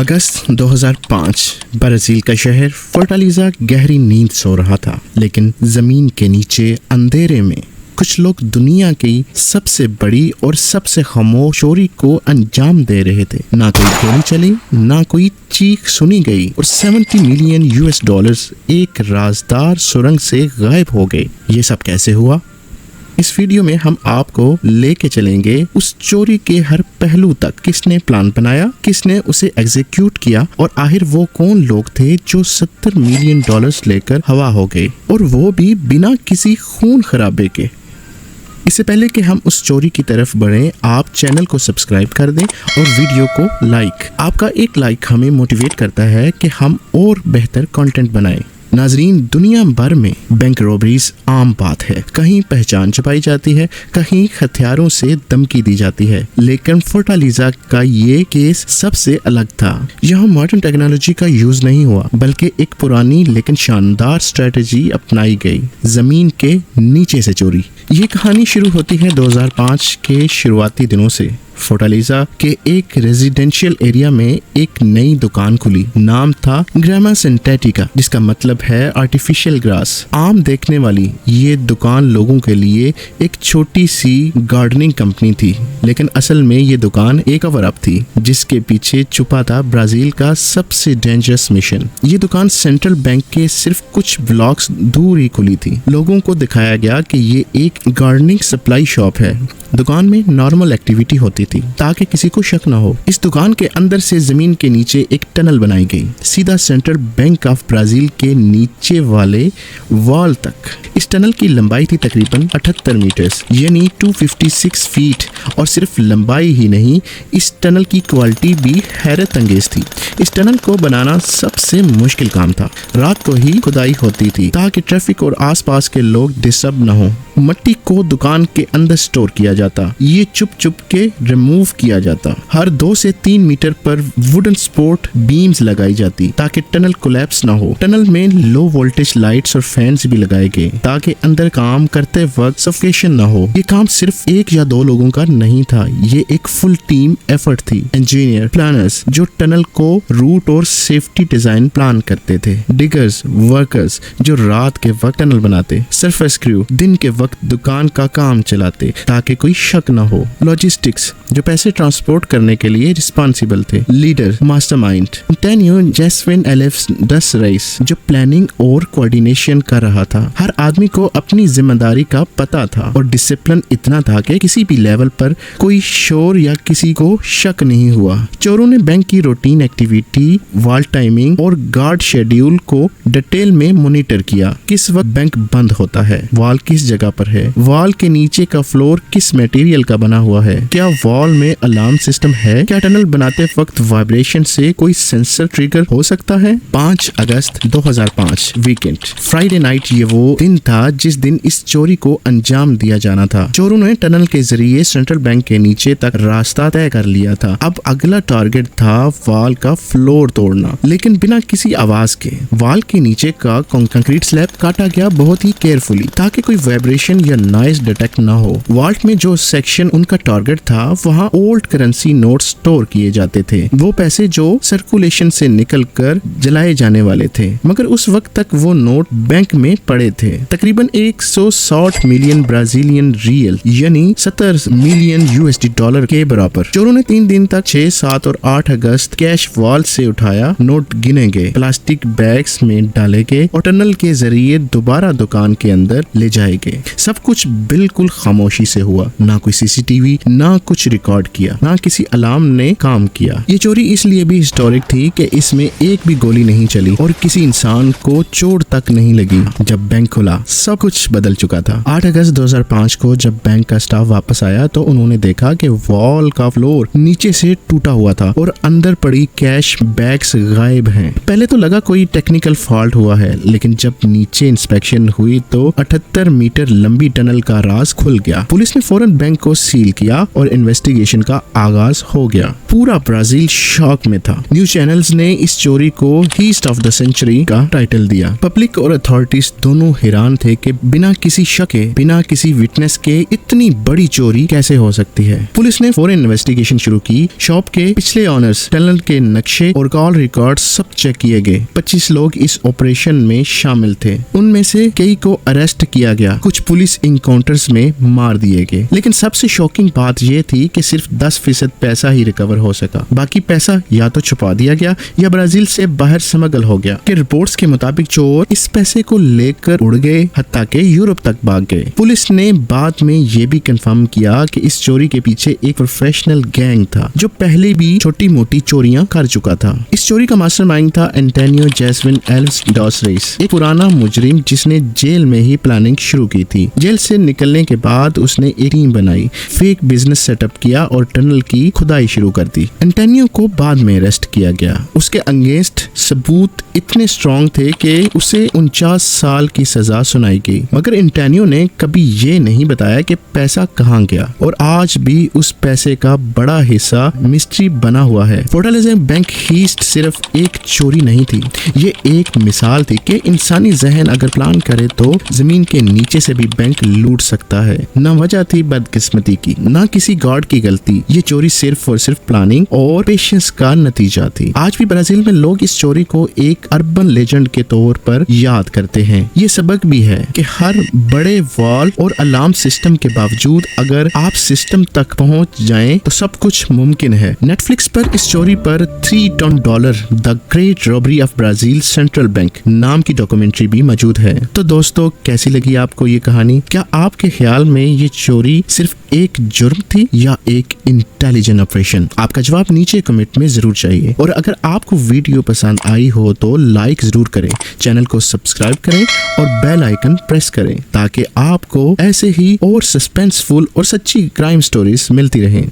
अगस्त 2005 Brazil का शहर फोर्टालिज़ा गहरी नींद सो रहा था, लेकिन जमीन के नीचे अंधेरे में कुछ लोग दुनिया की सबसे बड़ी और सबसे खामोश चोरी को अंजाम दे रहे थे। ना कोई गोली चली, ना कोई चीख सुनी गई और 70 मिलियन यूएस डॉलर्स एक राजदार सुरंग से गायब हो गए। ये सब कैसे हुआ? इस वीडियो में हम आपको लेके चलेंगे उस चोरी के हर पहलू तक। किसने प्लान बनाया, किसने उसे एग्जीक्यूट किया और आखिर वो कौन लोग थे जो 70 मिलियन डॉलर्स लेकर हवा हो गए, और वो भी बिना किसी खून खराबे के। इससे पहले कि हम उस चोरी की तरफ बढ़ें, आप चैनल को सब्सक्राइब कर दें और वीडियो को लाइक। आपका एक लाइक हमें मोटिवेट करता है कि हम और बेहतर कंटेंट बनाएं। नाजरीन, दुनिया भर में बैंक रॉबरीज आम बात है। कहीं पहचान छुपाई जाती है, कहीं हथियारों से धमकी दी जाती है, लेकिन फोर्टालिज़ा का ये केस सबसे अलग था। यहाँ मॉडर्न टेक्नोलॉजी का यूज नहीं हुआ, बल्कि एक पुरानी लेकिन शानदार स्ट्रेटेजी अपनाई गई, जमीन के नीचे से चोरी। ये कहानी शुरू होती है 2005 के शुरुआती दिनों से। फोर्टालिज़ा के एक रेजिडेंशियल एरिया में एक नई दुकान खुली। नाम था ग्रामा सिंथेटिका, जिसका मतलब है आर्टिफिशियल ग्रास। आम देखने वाली ये दुकान लोगों के लिए एक छोटी सी गार्डनिंग कंपनी थी, लेकिन असल में ये दुकान एक कवर अप थी, जिसके पीछे छुपा था ब्राजील का सबसे डेंजरस मिशन। ये दुकान सेंट्रल बैंक के सिर्फ कुछ ब्लॉक्स दूर ही खुली थी। लोगों को दिखाया गया कि ये एक गार्डनिंग सप्लाई शॉप है। दुकान में नॉर्मल एक्टिविटी होती थी ताकि किसी को शक न हो। इस दुकान के अंदर से जमीन के नीचे एक टनल बनाई गई, सीधा सेंट्रल बैंक ऑफ ब्राजील के नीचे वाले वॉल तक। इस टनल की लंबाई थी तकरीबन 78 मीटर्स, यानी 256 फीट। और सिर्फ लंबाई ही नहीं, इस टनल की क्वालिटी भी हैरत अंगेज थी। इस टनल को बनाना सबसे मुश्किल काम था। रात को ही खुदाई होती थी ताकि ट्रैफिक और आसपास के लोग डिस्टर्ब न हो। मट्टी को दुकान के अंदर स्टोर किया जाता, ये चुप चुप के रिमूव किया जाता। हर 2 से 3 मीटर पर वुडन सपोर्ट बीम्स लगाई जाती ताकि टनल कोलैप्स ना हो। टनल में लो वोल्टेज लाइट्स और फैंस भी लगाए गए ताकि अंदर काम करते वक्त सफोकेशन ना हो। ये काम सिर्फ 1 या 2 लोगों का नहीं था, ये एक फुल टीम एफर्ट थी। इंजीनियर, प्लानर्स जो टनल को रूट और सेफ्टी डिजाइन प्लान करते थे, डिगर्स, वर्कर्स जो रात के वक्त टनल बनाते, सरफेस क्रू दिन के वक्त दुकान का काम चलाते ताकि कोई शक न हो, लॉजिस्टिक्स जो पैसे ट्रांसपोर्ट करने के लिए रिस्पॉन्सिबल थे, लीडर, मास्टरमाइंड टेनियो जेस्विन एलेफ्स डस राइस जो प्लानिंग और कोऑर्डिनेशन कर रहा था। हर आदमी को अपनी जिम्मेदारी का पता था और डिसिप्लिन इतना था कि किसी भी लेवल पर कोई शोर या किसी को शक नहीं हुआ। चोरों ने बैंक की रूटीन एक्टिविटी, वॉल टाइमिंग और गार्ड शेड्यूल को डिटेल में मॉनिटर किया। किस वक्त बैंक बंद होता है, वॉल किस जगह पर है, वॉल के नीचे का फ्लोर किस मटेरियल का बना हुआ है, क्या वॉल में अलार्म सिस्टम है, क्या टनल बनाते वक्त वाइब्रेशन से कोई सेंसर ट्रिगर हो सकता है। 5 अगस्त 2005 वीकेंड, फ्राइडे नाइट, ये वो दिन था जिस दिन इस चोरी को अंजाम दिया जाना था। चोरों ने टनल के जरिए सेंट्रल बैंक के नीचे तक रास्ता तय कर लिया था। अब अगला टारगेट था वॉल का फ्लोर तोड़ना, लेकिन बिना किसी आवाज के। वॉल के नीचे का कंक्रीट स्लैब काटा गया बहुत ही केयरफुली ताकि कोई वाइब्रेशन या नॉइज डिटेक्ट ना हो। वॉल्ट में जो सेक्शन उनका टारगेट था, वहाँ ओल्ड करेंसी नोट स्टोर किए जाते थे, वो पैसे जो सर्कुलेशन से निकलकर जलाए जाने वाले थे, मगर उस वक्त तक वो नोट बैंक में पड़े थे। तकरीबन 160 मिलियन ब्राजीलियन रियल यानी 70 मिलियन यूएसडी डॉलर के बराबर। चोरों ने 3 दिन तक 6, 7 और 8 अगस्त कैश वॉल से उठाया, नोट गिने गए, प्लास्टिक बैग्स में डाले गए और टनल के जरिए दोबारा दुकान के अंदर ले जाए गए। सब कुछ बिल्कुल खामोशी से हुआ, ना कोई सीसीटीवी, ना कुछ रिकॉर्ड किया, ना किसी अलार्म ने काम किया। ये चोरी इसलिए भी हिस्टोरिक थी कि इसमें एक भी गोली नहीं चली और किसी इंसान को चोट तक नहीं लगी। जब बैंक खुला, सब कुछ बदल चुका था। 8 अगस्त 2005 को जब बैंक का स्टाफ वापस आया तो उन्होंने देखा कि वॉल का फ्लोर नीचे से टूटा हुआ था और अंदर पड़ी कैश बैग्स गायब हैं। पहले तो लगा कोई टेक्निकल फॉल्ट हुआ है, लेकिन जब नीचे इंस्पेक्शन हुई तो 78 मीटर लंबी टनल का राज खुल गया। पुलिस ने फौरन बैंक को सील किया और इन्वेस्टिगेशन का आगाज हो गया। पूरा ब्राजील शॉक में था। न्यूज चैनल्स ने इस चोरी को हीस्ट ऑफ द सेंचुरी का टाइटल दिया। पब्लिक और अथॉरिटीज दोनों हैरान थे कि बिना किसी शक के, बिना किसी विटनेस के इतनी बड़ी चोरी कैसे हो सकती है। पुलिस ने फौरन इन्वेस्टिगेशन शुरू की। शॉप के पिछले ऑनर्स, टनल के नक्शे और कॉल रिकॉर्ड सब चेक किए गए। 25 लोग इस ऑपरेशन में शामिल थे। उनमें से कई को अरेस्ट किया गया, कुछ पुलिस इनकाउंटर्स में मार दिए गए। लेकिन सबसे शॉकिंग बात यह थी कि सिर्फ 10% पैसा ही रिकवर हो सका। बाकी पैसा या तो छुपा दिया गया या ब्राजील से बाहर स्मगल हो गया। कि रिपोर्ट्स के मुताबिक चोर इस पैसे को लेकर उड़ गए, हत्ता के यूरोप तक भाग गए। पुलिस ने बाद में ये भी कंफर्म किया कि इस चोरी के पीछे एक प्रोफेशनल गैंग था जो पहले भी छोटी मोटी चोरियां कर चुका था। इस चोरी का मास्टरमाइंड था एंटोनियो जेसविन एल्व्स डॉस रेस, एक पुराना मुजरिम जिसने जेल में ही प्लानिंग शुरू की थी। जेल से निकलने के बाद उसने एक टीम बनाई, फेक बिजनेस सेटअप किया और टनल की खुदाई शुरू कर दी। एंटोनियो को बाद में अरेस्ट किया गया। उसके अगेंस्ट सबूत इतने स्ट्रॉन्ग थे कि उसे 49 साल की सजा सुनाई गई। मगर एंटोनियो ने कभी ये नहीं बताया कि पैसा कहाँ गया, और आज भी उस पैसे का बड़ा हिस्सा मिस्ट्री बना हुआ है। फोर्टालेज़ा बैंक हीस्ट सिर्फ एक चोरी नहीं थी, ये एक मिसाल थी कि इंसानी जहन अगर प्लान करे तो जमीन के नीचे से भी बैंक लूट सकता है। न वजह थी बदकिस्मती की, न किसी गॉड की गलती। ये चोरी सिर्फ और सिर्फ प्लानिंग और पेशेंस का नतीजा थी। आज भी ब्राजील में लोग इस चोरी को एक अर्बन लेजेंड के तौर पर याद करते हैं। ये सबक भी है कि हर बड़े वॉल और अलार्म सिस्टम के बावजूद अगर आप सिस्टम तक पहुंच जाएं तो सब कुछ मुमकिन है। नेटफ्लिक्स पर इस चोरी पर $3 टन the great robbery of Brazil Central Bank नाम की डॉक्यूमेंट्री भी मौजूद है। तो दोस्तों, कैसी लगी आपको ये कहानी? क्या आपके ख्याल में ये चोरी सिर्फ एक जुर्म थी या एक इंटेलिजेंट ऑपरेशन? आपका जवाब नीचे कमेंट में जरूर चाहिए। और अगर आपको वीडियो पसंद आई हो तो लाइक जरूर करें, चैनल को सब्सक्राइब करें और बेल आइकन प्रेस करें ताकि आपको ऐसे ही और सस्पेंसफुल और सच्ची क्राइम स्टोरीज मिलती रहें।